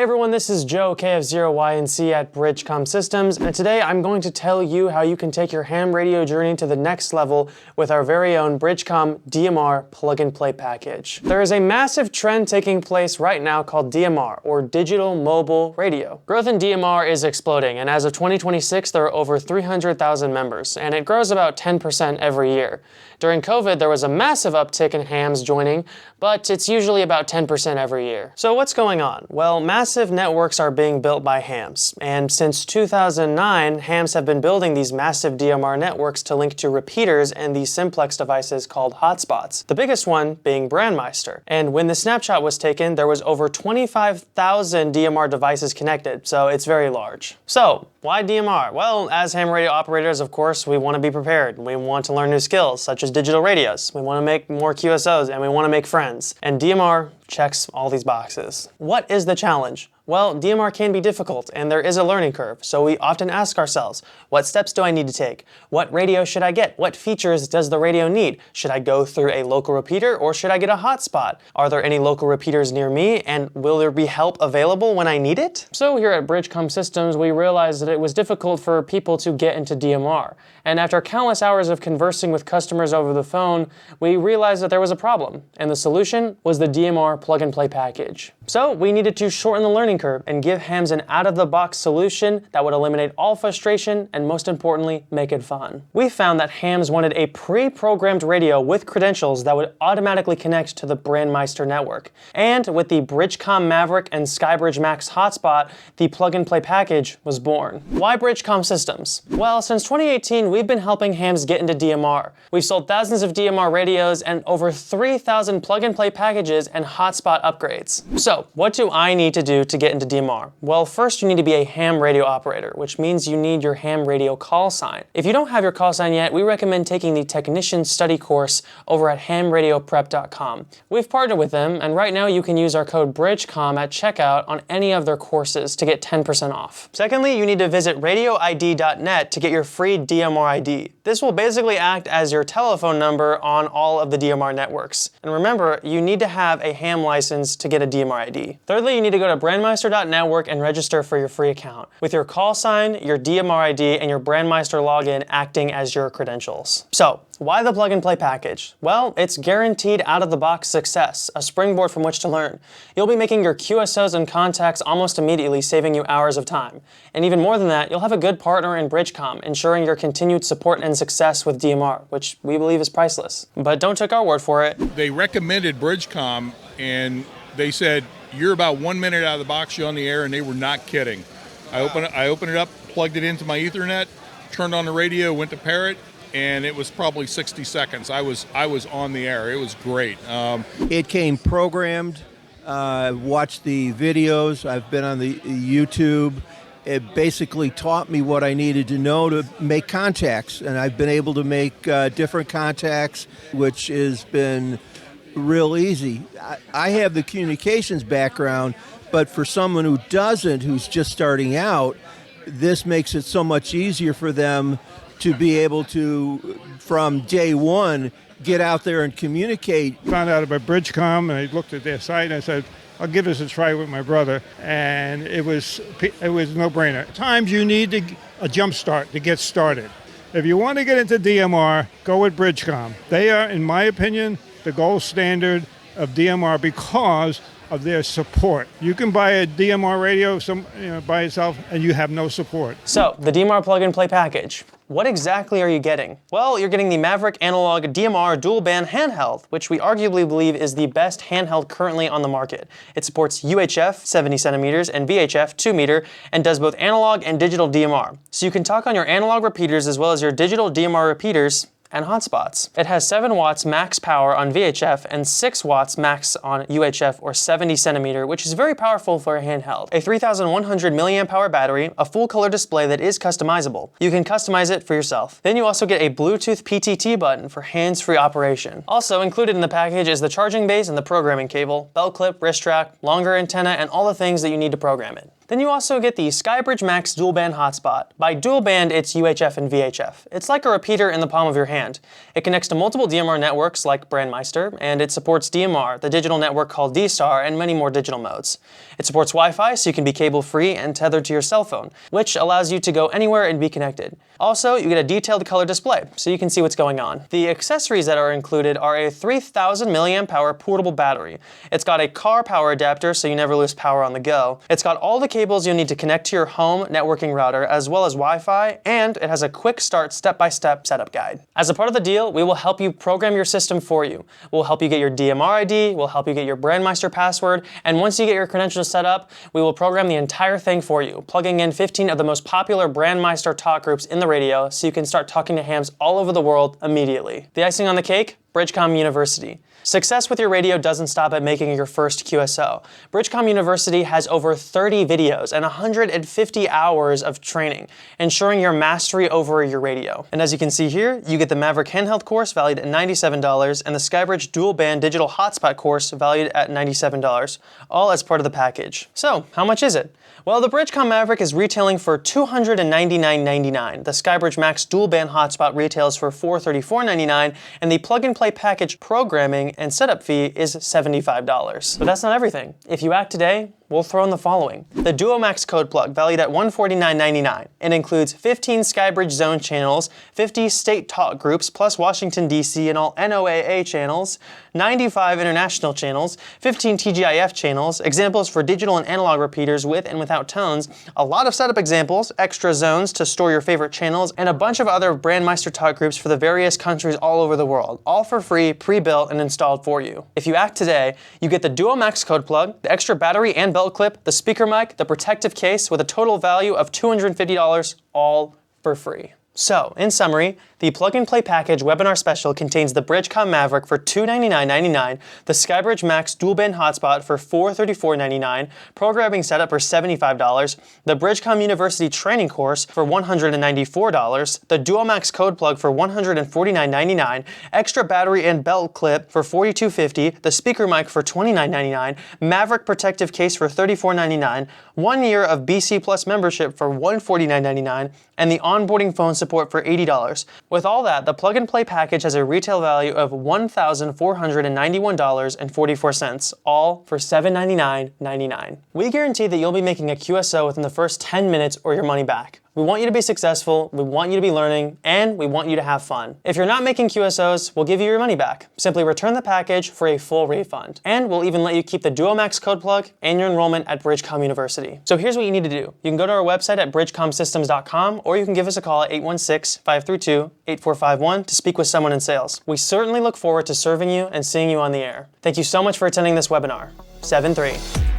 everyone, this is Joe, KF0YNC at BridgeCom Systems, and today I'm going to tell you how you can take your ham radio journey to the next level with our very own BridgeCom DMR Plug-and-Play Package. There is a massive trend taking place right now called DMR, or Digital Mobile Radio. Growth in DMR is exploding, and as of 2026 there are over 300,000 members, and it grows about 10% every year. During COVID, there was a massive uptick in hams joining, but it's usually about 10% every year. So what's going on? Well, massive networks are being built by hams, and since 2009, hams have been building these massive DMR networks to link to repeaters and these simplex devices called hotspots, the biggest one being BrandMeister. And when the snapshot was taken, there was over 25,000 DMR devices connected, so it's very large. So, why DMR? Well, as ham radio operators, of course, we want to be prepared. We want to learn new skills, such as digital radios. We want to make more QSOs, and we want to make friends. And DMR checks all these boxes. What is the challenge? Well, DMR can be difficult, and there is a learning curve, so we often ask ourselves, what steps do I need to take? What radio should I get? What features does the radio need? Should I go through a local repeater, or should I get a hotspot? Are there any local repeaters near me, and will there be help available when I need it? So here at BridgeCom Systems, we realized that it was difficult for people to get into DMR, and after countless hours of conversing with customers over the phone, we realized that there was a problem, and the solution was the DMR Plug-and-Play Package. So we needed to shorten the learning curve and give hams an out-of-the-box solution that would eliminate all frustration and, most importantly, make it fun. We found that hams wanted a pre-programmed radio with credentials that would automatically connect to the BrandMeister network. And with the BridgeCom Maverick and SkyBridge Max hotspot, the plug-and-play package was born. Why BridgeCom Systems? Well, since 2018, we've been helping hams get into DMR. We've sold thousands of DMR radios and over 3,000 plug-and-play packages and hotspot upgrades. So, what do I need to do to get into DMR? Well, first you need to be a ham radio operator, which means you need your ham radio call sign. If you don't have your call sign yet, we recommend taking the Technician Study course over at hamradioprep.com. We've partnered with them, and right now you can use our code BridgeCom at checkout on any of their courses to get 10% off. Secondly, you need to visit radioid.net to get your free DMR ID. This will basically act as your telephone number on all of the DMR networks. And remember, you need to have a ham license to get a DMR ID. Thirdly, you need to go to BrandMeister.network and register for your free account, with your call sign, your DMR ID, and your BrandMeister login acting as your credentials. So, why the plug-and-play package? Well, it's guaranteed out-of-the-box success, a springboard from which to learn. You'll be making your QSOs and contacts almost immediately, saving you hours of time. And even more than that, you'll have a good partner in BridgeCom, ensuring your continued support and success with DMR, which we believe is priceless. But don't take our word for it. They recommended BridgeCom, and they said, you're about 1 minute out of the box, you're on the air, and they were not kidding. I opened it up, plugged it into my Ethernet, turned on the radio, went to pair it, and it was probably 60 seconds. I was on the air. It was great. It came programmed. Watched the videos. I've been on the YouTube. It basically taught me what I needed to know to make contacts, and I've been able to make different contacts, which has been real easy. I have the communications background, but for someone who doesn't, who's just starting out, this makes it so much easier for them to be able to, from day one, get out there and communicate. Found out about BridgeCom, and I looked at their site and I said, I'll give this a try with my brother, and it was a no-brainer. At times you need a jump start to get started. If you want to get into DMR, go with BridgeCom. They are, in my opinion, the gold standard of DMR because of their support. You can buy a DMR radio by itself and you have no support. So, the DMR Plug-and-Play Package. What exactly are you getting? Well, you're getting the Maverick Analog DMR Dual Band Handheld, which we arguably believe is the best handheld currently on the market. It supports UHF 70 centimeters and VHF 2 meter and does both analog and digital DMR. So you can talk on your analog repeaters as well as your digital DMR repeaters and hotspots. It has 7 watts max power on VHF and 6 watts max on UHF or 70 centimeter, which is very powerful for a handheld. A 3,100 milliamp hour battery, a full color display that is customizable. You can customize it for yourself. Then you also get a Bluetooth PTT button for hands-free operation. Also included in the package is the charging base and the programming cable, belt clip, wrist track, longer antenna, and all the things that you need to program it. Then you also get the SkyBridge Max dual band hotspot. By dual band, it's UHF and VHF. It's like a repeater in the palm of your hand. It connects to multiple DMR networks like BrandMeister, and it supports DMR, the digital network called D-Star, and many more digital modes. It supports Wi-Fi, so you can be cable-free and tethered to your cell phone, which allows you to go anywhere and be connected. Also, you get a detailed color display, so you can see what's going on. The accessories that are included are a 3,000 milliamp hour portable battery. It's got a car power adapter, so you never lose power on the go. It's got all the cables you'll need to connect to your home networking router, as well as Wi-Fi, and it has a quick start step-by-step setup guide. As a part of the deal, we will help you program your system for you. We'll help you get your DMR ID, we'll help you get your BrandMeister password, and once you get your credentials set up, we will program the entire thing for you, plugging in 15 of the most popular BrandMeister talk groups in the radio, so you can start talking to hams all over the world immediately. The icing on the cake? BridgeCom University. Success with your radio doesn't stop at making your first QSO. BridgeCom University has over 30 videos and 150 hours of training, ensuring your mastery over your radio. And as you can see here, you get the Maverick handheld course valued at $97 and the SkyBridge dual band digital hotspot course valued at $97, all as part of the package. So, how much is it? Well, the BridgeCom Maverick is retailing for $299.99. The SkyBridge Max dual band hotspot retails for $434.99, and the plug-and-play package programming and setup fee is $75. But that's not everything. If you act today, we'll throw in the following. The DuoMax Codeplug, valued at $149.99. It includes 15 SkyBridge Zone channels, 50 state talk groups, plus Washington, D.C. and all NOAA channels, 95 international channels, 15 TGIF channels, examples for digital and analog repeaters with and without tones, a lot of setup examples, extra zones to store your favorite channels, and a bunch of other BrandMeister talk groups for the various countries all over the world, all for free, pre-built, and installed for you. If you act today, you get the DuoMax Codeplug, the extra battery and belt clip, the speaker mic, the protective case with a total value of $250, all for free. So, in summary, the plug-and-play package webinar special contains the BridgeCom Maverick for $299.99, the SkyBridge Max dual-band hotspot for $434.99, programming setup for $75, the BridgeCom University training course for $194, the DuoMax code plug for $149.99, extra battery and belt clip for $42.50, the speaker mic for $29.99, Maverick protective case for $34.99, 1 year of BC Plus membership for $149.99, and the onboarding phone support for $80. With all that, the plug-and-play package has a retail value of $1,491.44, all for $799.99. We guarantee that you'll be making a QSO within the first 10 minutes or your money back. We want you to be successful, we want you to be learning, and we want you to have fun. If you're not making QSOs, we'll give you your money back. Simply return the package for a full refund. And we'll even let you keep the DuoMax code plug and your enrollment at BridgeCom University. So here's what you need to do. You can go to our website at bridgecomsystems.com, or you can give us a call at 816-532-8451 to speak with someone in sales. We certainly look forward to serving you and seeing you on the air. Thank you so much for attending this webinar. 7-3.